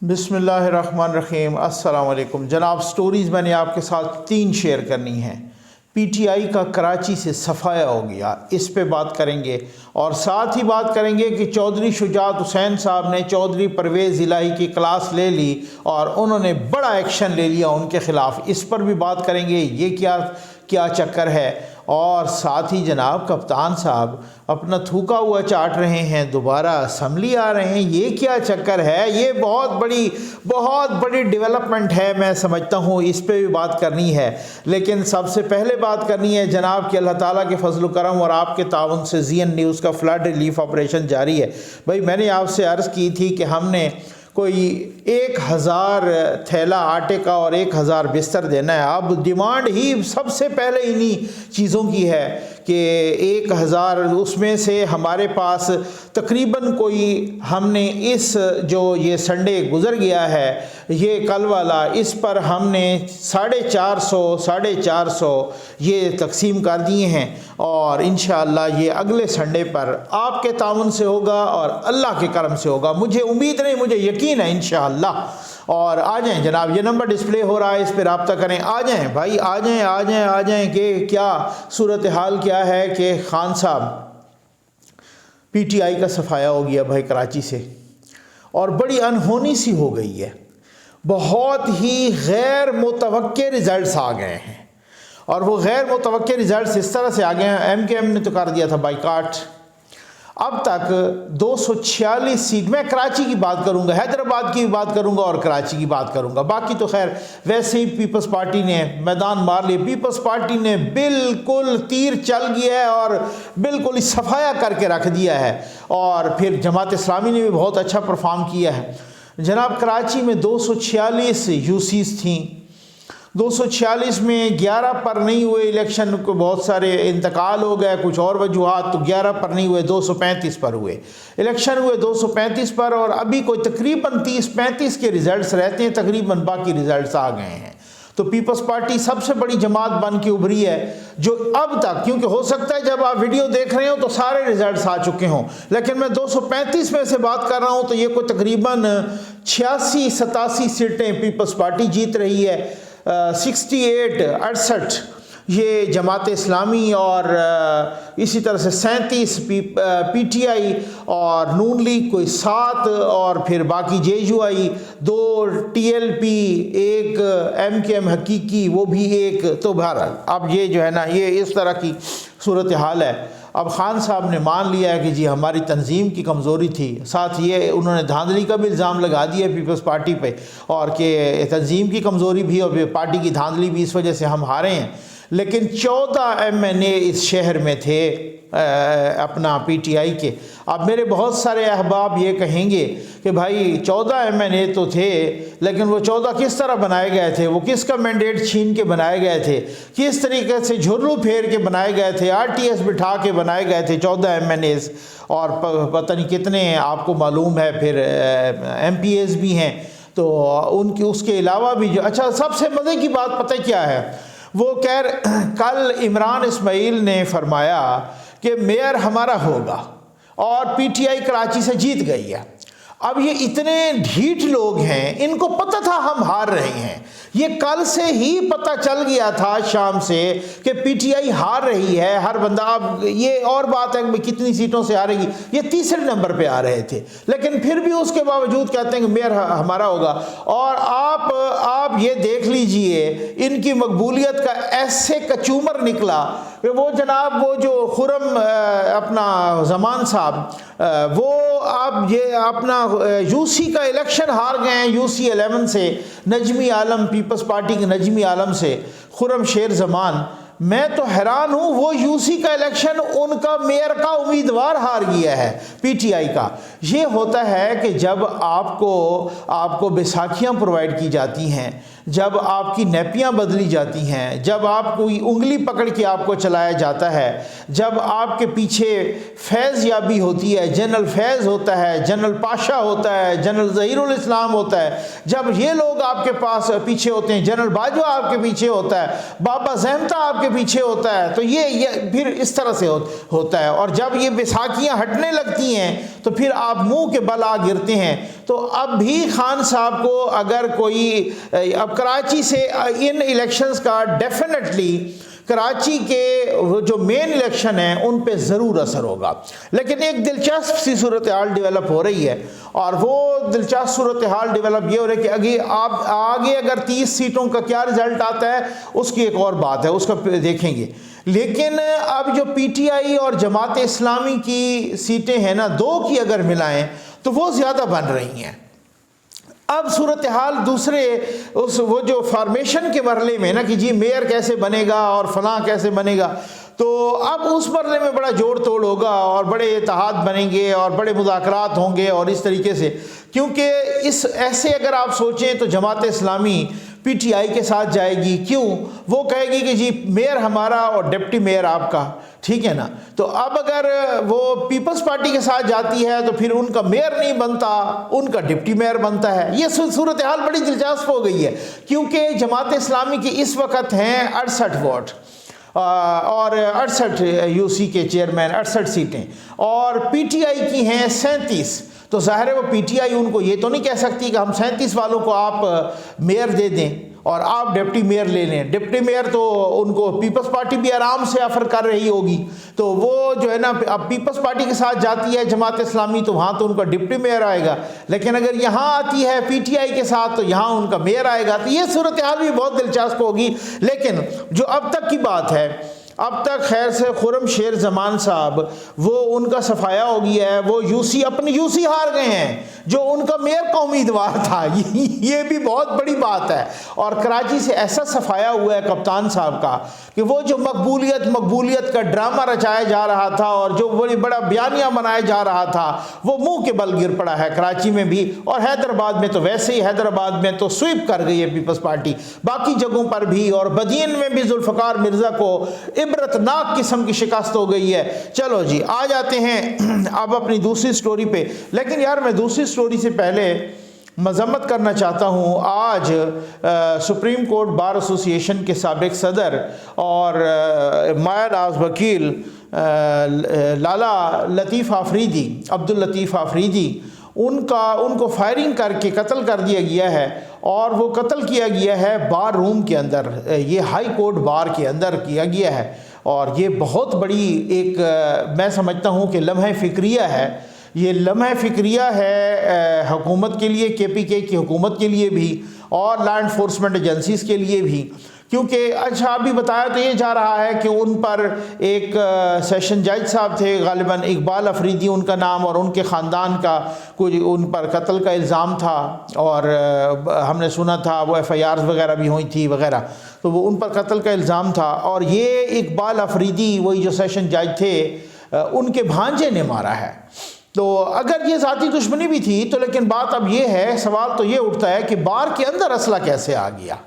बिस्मिल्लाहिर्रहमानिर्रहीम। अस्सलाम वालेकुम जनाब। स्टोरीज़ मैंने आपके साथ 3 शेयर करनी हैं। पीटीआई का कराची से सफाया हो गया, इस पे बात करेंगे और साथ ही बात करेंगे कि चौधरी शुजात हुसैन साहब ने चौधरी परवेज़ इलाही की क्लास ले ली और उन्होंने बड़ा एक्शन ले लिया उनके ख़िलाफ़। इस पर भी बात करेंगे, ये क्या क्या चक्कर है। और साथ ही जनाब कप्तान साहब अपना थूका हुआ चाट रहे हैं, दोबारा असम्बली आ रहे हैं, ये क्या चक्कर है। ये बहुत बड़ी डेवलपमेंट है, मैं समझता हूँ इस पे भी बात करनी है। लेकिन सबसे पहले बात करनी है जनाब कि अल्लाह ताला के फजल करम और आपके ताउन से ज़ीएन न्यूज़ का फ्लड रिलीफ ऑपरेशन जारी है। भाई मैंने आपसे अर्ज़ की थी कि हमने कोई 1000 थैला आटे का और 1000 बिस्तर देना है। अब डिमांड ही सबसे पहले इन्हीं चीज़ों की है कि 1000, उसमें से हमारे पास तकरीबन कोई हमने इस जो ये संडे गुज़र गया है, ये कल वाला, इस पर हमने 450 ये तकसीम कर दिए हैं और इंशाअल्लाह ये अगले संडे पर आपके ताउन से होगा और अल्लाह के करम से होगा। मुझे उम्मीद नहीं, मुझे यकीन है इंशाअल्लाह। और आ जाएं जनाब, ये नंबर डिस्प्ले हो रहा है, इस पर रब्ता करें। आ जाएं भाई, आ जाएं कि क्या सूरत हाल क्या है कि खान साहब पीटीआई का सफाया हो गया भाई कराची से और बड़ी अनहोनी सी हो गई है। बहुत ही गैर मुतवक्के रिज़ल्ट्स आ गए हैं और वो गैर मुतवक्के रिज़ल्ट्स इस तरह से आ गए हैं। एमकेएम ने तो कर दिया था बाइकाट। अब तक 246 सीट, मैं कराची की बात करूंगा, हैदराबाद की भी बात करूंगा और कराची की बात करूंगा, बाकी तो खैर वैसे ही पीपल्स पार्टी ने मैदान मार लिया। पीपल्स पार्टी ने बिल्कुल तीर चल गया है और बिल्कुल सफाया करके रख दिया है। और फिर जमात इस्लामी ने भी बहुत अच्छा परफॉर्म किया है जनाब। कराची में 246 यूसीज थी, 246 में 11 पर नहीं हुए इलेक्शन को, बहुत सारे इंतकाल हो गए, कुछ और वजूहात, तो 11 पर नहीं हुए, 235 पर हुए इलेक्शन हुए, 235 पर। और अभी कोई तकरीबन 30-35 के रिज़ल्ट्स रहते हैं, तकरीबन बाकी रिज़ल्ट्स आ गए हैं। तो पीपल्स पार्टी सबसे बड़ी जमात बन के उभरी है जो अब तक, क्योंकि हो सकता है जब आप वीडियो देख रहे हो तो सारे रिजल्ट्स आ चुके हों, लेकिन मैं 235 में से बात कर रहा हूं तो ये कोई तकरीबन 86-87 सीटें पीपल्स पार्टी जीत रही है। 68 ये जमात इस्लामी और इसी तरह से 37 पीटीआई और नून लीग कोई 7 और फिर बाकी जेयूआई 2, टीएलपी 1, एमकेएम हकीकी वो भी 1। तो बहरहाल अब ये जो है ना, ये इस तरह की सूरत हाल है। अब खान साहब ने मान लिया है कि जी हमारी तंजीम की कमज़ोरी थी, साथ ये उन्होंने धांधली का भी इल्ज़ाम लगा दिया पीपल्स पार्टी पे और कि तंजीम की कमज़ोरी भी और पार्टी की धांधली भी, इस वजह से हम हारे हैं। लेकिन 14 एमएनए इस शहर में थे अपना पीटीआई के। अब मेरे बहुत सारे अहबाब ये कहेंगे कि भाई 14 एमएनए तो थे, लेकिन वो 14 किस तरह बनाए गए थे, वो किसका मैंडेट छीन के बनाए गए थे, किस तरीके से झुर्रू फेर के बनाए गए थे, आरटीएस बिठा के बनाए गए थे 14 एमएनएस। और पता नहीं कितने आपको मालूम है फिर एमपीएस भी हैं, तो उनकी उसके अलावा भी जो, अच्छा सबसे मज़े की बात पता क्या है, वो कल इमरान इस्माइल ने फरमाया कि मेयर हमारा होगा और पीटीआई कराची से जीत गई है। अब ये इतने ढीठ लोग हैं, इनको पता था हम हार रहे हैं, ये कल से ही पता चल गया था शाम से कि पीटीआई हार रही है हर बंदा। अब ये और बात है कि कितनी सीटों से हारेगी, ये तीसरे नंबर पे आ रहे थे, लेकिन फिर भी उसके बावजूद कहते हैं कि मेयर हमारा होगा। और आप ये देख लीजिए इनकी मकबूलियत का ऐसे कचूमर निकला कि वो जनाब वो जो खुरम अपना जमान साहब वो अब ये अपना यूसी का इलेक्शन हार गए हैं, यूसी 11 से नजमी आलम, पीपल्स पार्टी के नजमी आलम से खुरम शेर जमान। मैं तो हैरान हूँ, वो यूसी का इलेक्शन उनका मेयर का उम्मीदवार हार गया है पीटीआई का। ये होता है कि जब आपको बैसाखियाँ प्रोवाइड की जाती हैं, जब आपकी नैपियाँ बदली जाती हैं, जब आप कोई उंगली पकड़ के आपको चलाया जाता है, जब आपके पीछे फैज़ याबी होती है, जनरल फैज़ होता है, जनरल पाशा होता है, जनरल ज़हीरुल इस्लाम होता है, जब ये लोग आपके पास पीछे होते हैं, जनरल बाजवा आपके पीछे होता है, बाबा ज़हमता आपके पीछे होता है, तो ये फिर इस तरह से होता है। और जब ये बैसाखियाँ हटने लगती हैं तो फिर आप मुंह के बल आ गिरते हैं। तो अब भी खान साहब को अगर कोई अब कराची से इन इलेक्शंस का डेफिनेटली कराची के जो मेन इलेक्शन है उन पे ज़रूर असर होगा। लेकिन एक दिलचस्प सी सूरत हाल डेवलप हो रही है, और वो दिलचस्प सूरत हाल डेवलप ये हो रही है कि आगे अगर 30 सीटों का क्या रिजल्ट आता है उसकी एक और बात है, उसका देखेंगे। लेकिन अब जो पीटीआई और जमात इस्लामी की सीटें हैं ना, 2 की अगर मिलाएं तो वो ज़्यादा बन रही हैं। अब सूरत हाल दूसरे वो जो फॉर्मेशन के मरले में ना कि जी मेयर कैसे बनेगा और फलां कैसे बनेगा, तो अब उस मरले में बड़ा जोड़ तोड़ होगा और बड़े इत्तेहाद बनेंगे और बड़े मुज़ाकरात होंगे और इस तरीके से। क्योंकि इस ऐसे अगर आप सोचें तो जमात इस्लामी पीटीआई के साथ जाएगी। क्यों? वो कहेगी कि जी मेयर हमारा और डिप्टी मेयर आपका, ठीक है ना। तो अब अगर वो पीपल्स पार्टी के साथ जाती है तो फिर उनका मेयर नहीं बनता, उनका डिप्टी मेयर बनता है। ये सूरत हाल बड़ी दिलचस्प हो गई है, क्योंकि जमात इस्लामी के इस वक्त हैं 68 वोट और 68 यूसी के चेयरमैन, 68 सीटें, और पीटीआई की हैं 37। तो ज़ाहिर है वो पीटीआई उनको ये तो नहीं कह सकती कि हम 37 वालों को आप मेयर दे दें और आप डिप्टी मेयर ले लें। डिप्टी मेयर तो उनको पीपल्स पार्टी भी आराम से ऑफर कर रही होगी, तो वो जो है ना अब पीपल्स पार्टी के साथ जाती है जमात इस्लामी तो वहाँ तो उनका डिप्टी मेयर आएगा। लेकिन अगर यहाँ आती है पीटीआई के साथ तो यहाँ उनका मेयर आएगा। तो ये सूरत हाल भी बहुत दिलचस्प होगी। लेकिन जो अब तक की बात है, अब तक खैर से खुर्रम शेर जमान साहब वो उनका सफाया हो गया है, वो यूसी अपनी यूसी हार गए हैं जो उनका मेयर का उम्मीदवार था। ये भी बहुत बड़ी बात है। और कराची से ऐसा सफाया हुआ है कप्तान साहब का कि वो जो मकबूलियत का ड्रामा रचाया जा रहा था और जो बड़ी बड़ा बयानिया बनाया जा रहा था वो मुंह के बल गिर पड़ा है कराची में भी। और हैदराबाद में तो वैसे ही, हैदराबाद में तो स्वीप कर गई है पीपल्स पार्टी, बाकी जगहों पर भी, और बदियन में भी जुल्फ़िकार मिर्ज़ा को इबरतनाक किस्म की शिकस्त हो गई है। चलो जी आ जाते हैं अब अपनी दूसरी स्टोरी पे। लेकिन यार मैं दूसरी स्टोरी से पहले मजम्मत करना चाहता हूँ। आज सुप्रीम कोर्ट बार एसोसिएशन के साबिक सदर और माया नाज वकील लाला लतीफ़ आफरीदी, अब्दुल लतीफ़ आफरीदी, उनको फायरिंग करके कत्ल कर दिया गया है। और वो कत्ल किया गया है बार रूम के अंदर, ये हाई कोर्ट बार के अंदर किया गया है। और ये बहुत बड़ी एक मैं समझता हूँ कि लम्हा फ़िक्रिया है। ये लम्हा फ़िक्रिया है हुकूमत के लिए, केपीके की हुकूमत के लिए भी और लॉ एनफोर्समेंट एजेंसीज़ के लिए भी। क्योंकि अच्छा अभी बताया तो ये जा रहा है कि उन पर एक सेशन जज साहब थे, गालिबन इकबाल अफरीदी उनका नाम, और उनके ख़ानदान का कुछ उन पर कत्ल का इल्ज़ाम था। और हमने सुना था वो FIRs वगैरह भी हुई थी वगैरह, तो वो उन पर कत्ल का इल्ज़ाम था। और ये इकबाल अफरीदी वही जो सेशन जज थे उनके भांजे ने मारा है। तो अगर ये ज़ाती दुश्मनी भी थी तो लेकिन बात अब ये है, सवाल तो ये उठता है कि बार के अंदर असला कैसे आ गया।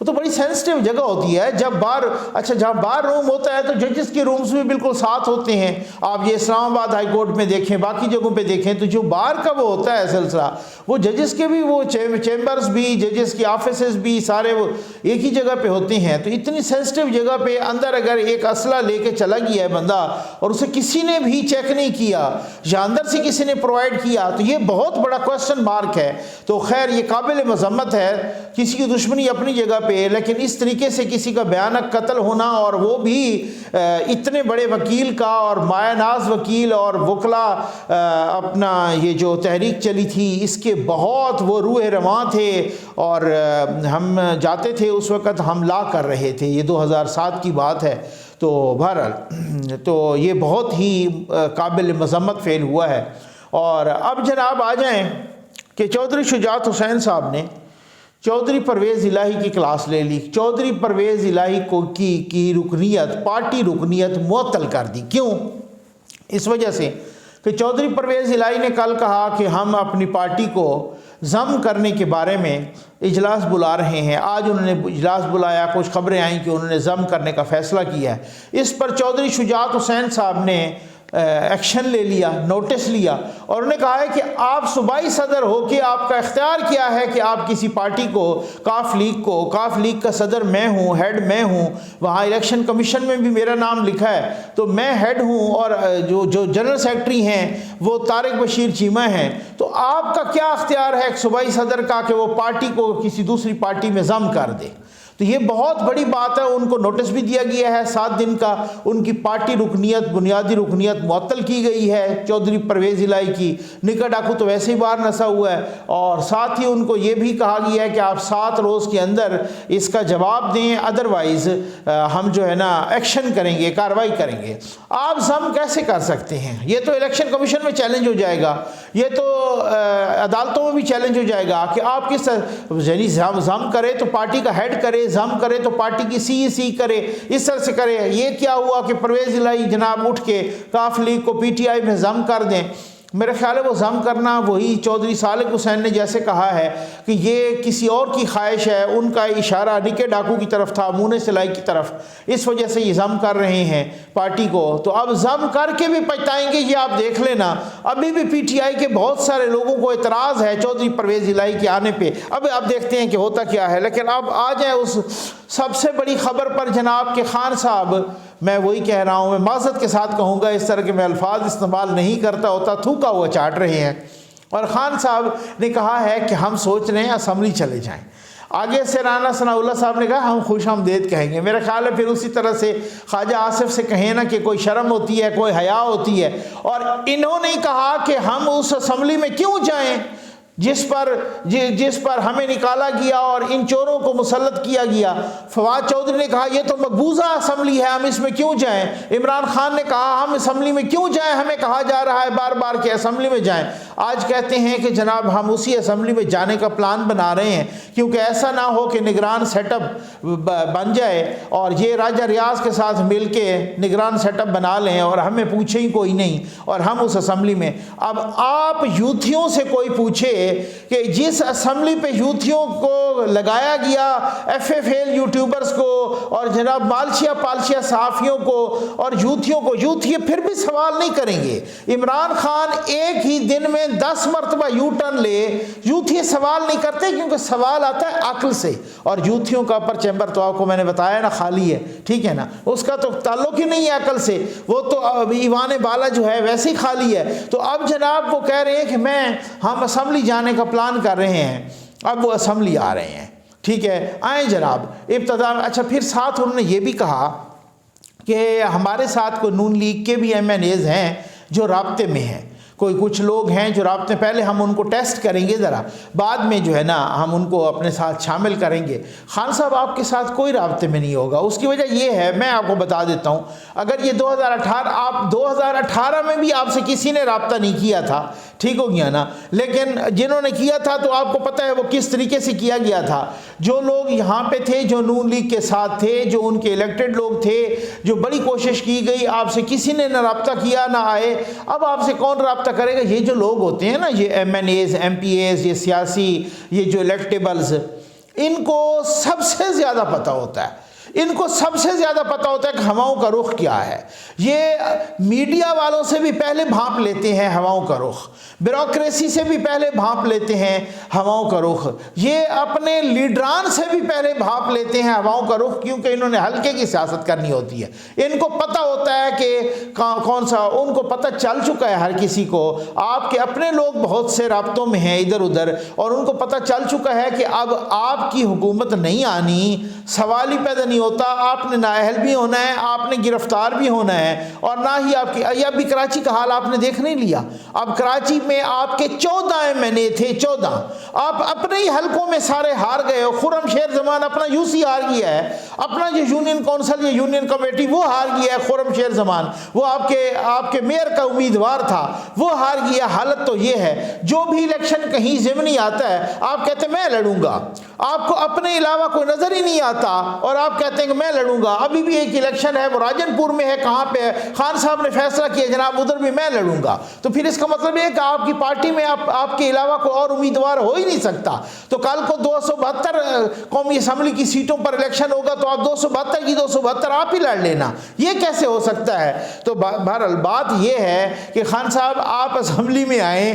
वो तो बड़ी सेंसिटिव जगह होती है जब बार, अच्छा जहाँ बार रूम होता है तो जजेस के रूम्स भी बिल्कुल साथ होते हैं। आप ये इस्लामाबाद हाई कोर्ट में देखें, बाकी जगहों पे देखें, तो जो बार का वो होता है सिलसिला, वो जजेस के भी वो चैम्बर्स भी, जजेस की ऑफिसेज भी सारे वो एक ही जगह पे होते हैं। तो इतनी सेंसिटिव जगह पे अंदर अगर एक असला लेके चला गया है बंदा और उसे किसी ने भी चेक नहीं किया या अंदर से किसी ने प्रोवाइड किया, तो ये बहुत बड़ा क्वेश्चन मार्क है। तो खैर ये काबिल मजम्मत है, किसी की दुश्मनी अपनी जगह पे, लेकिन इस तरीके से किसी का भयानक कत्ल होना, और वो भी इतने बड़े वकील का, और मायानाज वकील और वकला अपना ये जो तहरीक चली थी इसके बहुत वो रूह रवां थे। और हम जाते थे उस वक़्त हम ला कर रहे थे, ये 2007 की बात है। तो बहरहाल तो ये बहुत ही काबिल मजम्मत फ़ेल हुआ है। और अब जनाब आ जाएं कि चौधरी शुजात हुसैन साहब ने चौधरी परवेज़ इलाही की क्लास ले ली। चौधरी परवेज़ इलाही को की रुकनीत, पार्टी रुकनीत मुअत्तल कर दी। क्यों? इस वजह से कि चौधरी परवेज़ इलाही ने कल कहा कि हम अपनी पार्टी को ज़म करने के बारे में इजलास बुला रहे हैं। आज उन्होंने इजलास बुलाया, कुछ खबरें आई कि उन्होंने ज़म करने का फ़ैसला किया है। इस पर चौधरी शुजात हुसैन साहब ने एक्शन ले लिया, नोटिस लिया और उन्होंने कहा है कि आप सूबाई सदर हो कि आपका इख्तियार किया है कि आप किसी पार्टी को, काफ लीग का सदर मैं हूँ, हेड मैं हूँ, वहाँ इलेक्शन कमीशन में भी मेरा नाम लिखा है, तो मैं हेड हूँ और जो जनरल सेक्रेटरी हैं वो तारिक बशीर चीमा हैं, तो आपका क्या इख्तियार है एक सूबाई सदर का कि वो पार्टी को किसी दूसरी पार्टी में ज़म कर दे। तो ये बहुत बड़ी बात है। उनको नोटिस भी दिया गया है 7 दिन का, उनकी पार्टी रुकनियत, बुनियादी रुकनियत मुअत्तल की गई है चौधरी परवेज़ इलाही की। निका डाकू तो वैसे ही बाहर नसा हुआ है और साथ ही उनको ये भी कहा गया है कि आप 7 रोज़ के अंदर इसका जवाब दें, अदरवाइज़ हम जो है ना एक्शन करेंगे, कार्रवाई करेंगे। आप जम कैसे कर सकते हैं? ये तो इलेक्शन कमीशन में चैलेंज हो जाएगा, ये तो अदालतों में भी चैलेंज हो जाएगा कि आप किस यानी जम करे तो पार्टी का हेड करे, जम करे तो पार्टी की सीईसी करे, इस तरह से करे। ये क्या हुआ कि परवेज़ इलाही जनाब उठ के काफ लीग को पीटीआई में जम कर दें। मेरा ख्याल है वो जम करना वही चौधरी सालिक हुसैन ने जैसे कहा है कि ये किसी और की ख्वाहिश है, उनका इशारा निके डाकू की तरफ था, मुने सिलाई की तरफ, इस वजह से ये जम कर रहे हैं पार्टी को। तो अब जम करके भी पछताएंगे ये आप देख लेना। अभी भी पीटीआई के बहुत सारे लोगों को एतराज़ है चौधरी परवेज़ इलाही के आने पर। अब आप देखते हैं कि होता क्या है। लेकिन अब आ जाए उस सबसे बड़ी खबर पर जनाब के खान साहब, मैं वही कह रहा हूँ, मैं माज़रत के साथ कहूँगा, इस तरह के मैं अल्फाज इस्तेमाल नहीं करता होता, थूका हुआ चाट रहे हैं। और ख़ान साहब ने कहा है कि हम सोच रहे हैं असम्बली चले जाएं। आगे से राना सनाउल्लाह साहब ने कहा हम खुशामदीद कहेंगे। मेरा ख्याल है फिर उसी तरह से ख्वाजा आसिफ से कहें ना कि कोई शर्म होती है, कोई हया होती है। और इन्होंने कहा कि हम उस असम्बली में क्यों जाएँ जिस पर हमें निकाला गया और इन चोरों को मुसल्लत किया गया। फवाद चौधरी ने कहा यह तो मकबूजा असम्बली है, हम इसमें क्यों जाएं। इमरान खान ने कहा हम असम्बली में क्यों जाएं, हमें कहा जा रहा है बार बार कि असम्बली में जाएं। आज कहते हैं कि जनाब हम उसी असम्बली में जाने का प्लान बना रहे हैं, क्योंकि ऐसा ना हो कि निगरान सेटअप बन जाए और ये राजा रियाज के साथ मिल के निगरान सेटअप बना लें और हमें पूछे ही कोई नहीं और हम उस असम्बली में। अब आप यूथियों से कोई पूछे कि जिस असम्बली पे यूथियों को लगाया गया, FFL यूट्यूबर्स को और जनाब मालशिया पालशिया सहाफ़ियों को और यूथियों को, यूथी फिर भी सवाल नहीं करेंगे। इमरान खान एक ही दिन में 10 मरतबा यू टर्न ले, यूथी सवाल नहीं करते क्योंकि सवाल आता है अक्ल से। और यूथियों का अपर चैम्बर तो आपको मैंने बताया ना खाली है, ठीक है ना, उसका तो ताल्लुक ही नहीं है अक्ल से, वो तो ईवान बाला जो है वैसे ही खाली है। तो अब जनाब वो कह रहे हैं कि हम असम्बली जाने का प्लान कर रहे हैं, अब वो असम्बली आ रहे हैं, ठीक है, आए जनाब इब्तदा। अच्छा, फिर साथ उन्होंने ये भी कहा कि हमारे साथ को नून लीग के भी MNAs हैं जो राब्ते में हैं, कोई कुछ लोग हैं जो राब्ते, पहले हम उनको टेस्ट करेंगे ज़रा, बाद में जो है ना हम उनको अपने साथ शामिल करेंगे। खान साहब आपके साथ कोई राब्ते में नहीं होगा। उसकी वजह यह है, मैं आपको बता देता हूँ, अगर ये 2018 में भी आपसे किसी ने राब्ता नहीं किया था, ठीक हो गया ना, लेकिन जिन्होंने किया था तो आपको पता है वो किस तरीके से किया गया था। जो लोग यहाँ पे थे, जो नून लीग के साथ थे, जो उनके इलेक्टेड लोग थे, जो बड़ी कोशिश की गई, आपसे किसी ने ना राब्ता किया ना आए। अब आपसे कौन राब्ता करेगा? ये जो लोग होते हैं ना, ये MNAs, MPAs, ये सियासी, ये जो इलेक्टेबल्स, इनको सबसे ज़्यादा पता होता है, इनको सबसे ज़्यादा पता होता है कि हवाओं का रुख क्या है। ये मीडिया वालों से भी पहले भांप लेते हैं हवाओं का रुख, ब्यूरोक्रेसी से भी पहले भांप लेते हैं हवाओं का रुख, ये अपने लीडरान से भी पहले भांप लेते हैं हवाओं का रुख, क्योंकि इन्होंने हल्के की सियासत करनी होती है। इनको पता होता है कि कौन सा, उनको पता चल चुका है हर किसी को। आपके अपने लोग बहुत से राब्तों में हैं इधर उधर, और उनको पता चल चुका है कि अब आपकी हुकूमत नहीं आनी, सवाल ही पैदा नहीं होता। आपने नाअहल भी होना है, आपने गिरफ्तार भी होना है, और ना ही आपकी, अभी कराची का हाल आपने देख नहीं लिया। अब कराची में आपके 14 MNA थे, 14, आप अपने ही हलकों में सारे हार गए हो। खुर्रम शेर जमान अपना UC हार गया है, अपना जो यूनियन काउंसिल या यूनियन कमेटी वो हार गया है। खुर्रम शेर जमान वो आपके मेयर का उम्मीदवार था, वो हार गया। हालत तो ये है, जो भी इलेक्शन कहीं ज़िमनी आता है आप कहते हैं मैं लड़ूंगा, आपको अपने अलावा कोई नजर ही नहीं आता और आप कहते हैं कि मैं लड़ूंगा। अभी भी एक इलेक्शन है, वो राजनपुर में है, कहाँ पे है, खान साहब ने फैसला किया जनाब उधर भी मैं लड़ूंगा। तो फिर इसका मतलब ये है कि आपकी पार्टी में आपके अलावा कोई और उम्मीदवार हो ही नहीं सकता। तो कल को 272 कौमी असम्बली की सीटों पर इलेक्शन होगा तो आप 272 की 272 आप ही लड़ लेना, ये कैसे हो सकता है। तो बहरहाल बात ये है कि खान साहब आप असम्बली में आए,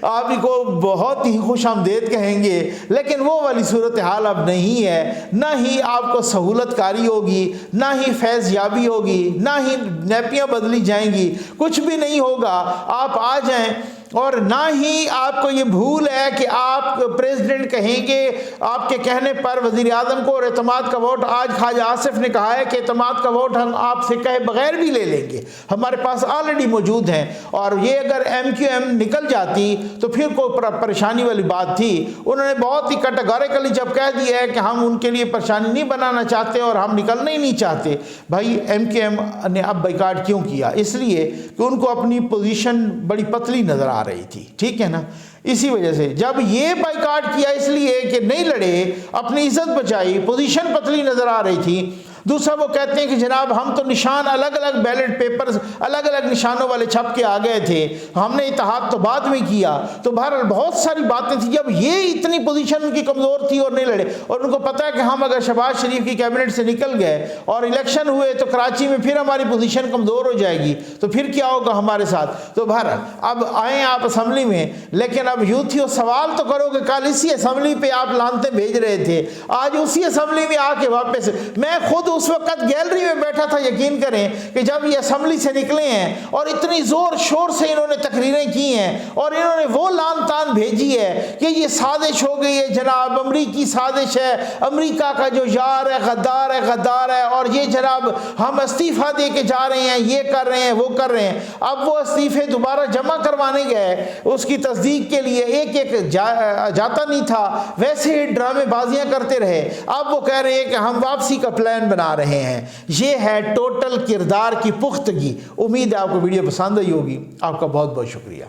आपको बहुत ही खुश आमदेद कहेंगे, लेकिन वो वाली सूरत हाल अब नहीं है। ना ही आपको सहूलतकारी होगी, ना ही फैज़ याबी होगी, ना ही नैपियाँ बदली जाएंगी, कुछ भी नहीं होगा। आप आ जाएं, और ना ही आपको ये भूल है कि आप प्रेसिडेंट कहेंगे, आपके कहने पर वज़ीर आज़म को और एतमाद का वोट, आज ख्वाजा आसिफ ने कहा है कि एतमाद का वोट हम आपसे कहे बगैर भी ले लेंगे, हमारे पास ऑलरेडी मौजूद हैं। और ये अगर MQM निकल जाती तो फिर कोई परेशानी वाली बात थी। उन्होंने बहुत ही कैटेगोरिकली जब कह दिया है कि हम उनके लिए परेशानी नहीं बनाना चाहते और हम निकलना ही नहीं चाहते। भाई MQM ने अब बाइकाट क्यों किया? इसलिए कि उनको अपनी पोजीशन बड़ी पतली नज़र आ रही थी, ठीक है ना। इसी वजह से जब ये बाइकाट किया, इसलिए कि नहीं लड़े, अपनी इज्जत बचाई, पोजीशन पतली नज़र आ रही थी। दूसरा वो कहते हैं कि जनाब हम तो निशान अलग अलग बैलेट पेपर्स अलग अलग निशानों वाले छप के आ गए थे, हमने इत्तेहाद तो बाद में किया। तो बहरहाल बहुत सारी बातें थी। जब ये इतनी पोजीशन उनकी कमज़ोर थी और नहीं लड़े, और उनको पता है कि हम अगर शहबाज शरीफ की कैबिनेट से निकल गए और इलेक्शन हुए तो कराची में फिर हमारी पोजीशन कमज़ोर हो जाएगी, तो फिर क्या होगा हमारे साथ। तो बहरहाल अब आए आप असम्बली में, लेकिन अब यूथियों सवाल तो करोगे, कल इसी असम्बली पे आप लानते भेज रहे थे, आज उसी असम्बली में आके वापस। मैं खुद उस वक्त गैलरी में बैठा था, यकीन करें कि जब ये असम्बली से निकले हैं और इतनी जोर शोर से इन्होंने तकरीरें की हैं और इन्होंने वो लान तान भेजी है कि ये साजिश हो गई है जनाब, अमरीकी साजिश है, अमरीका का जो यार है गद्दार है, गद्दार है, और ये जनाब हम इस्तीफ़ा दे के जा रहे हैं, ये कर रहे हैं, वो कर रहे हैं। अब वो इस्तीफ़े दोबारा जमा करवाने गए, उसकी तस्दीक के लिए एक एक जाता नहीं था, वैसे ही ड्रामेबाजियाँ करते रहे। अब वो कह रहे हैं कि हम वापसी का प्लान बना रहे हैं। ये है टोटल किरदार की पुख्तगी। उम्मीद है आपको वीडियो पसंद आई होगी। आपका बहुत बहुत शुक्रिया।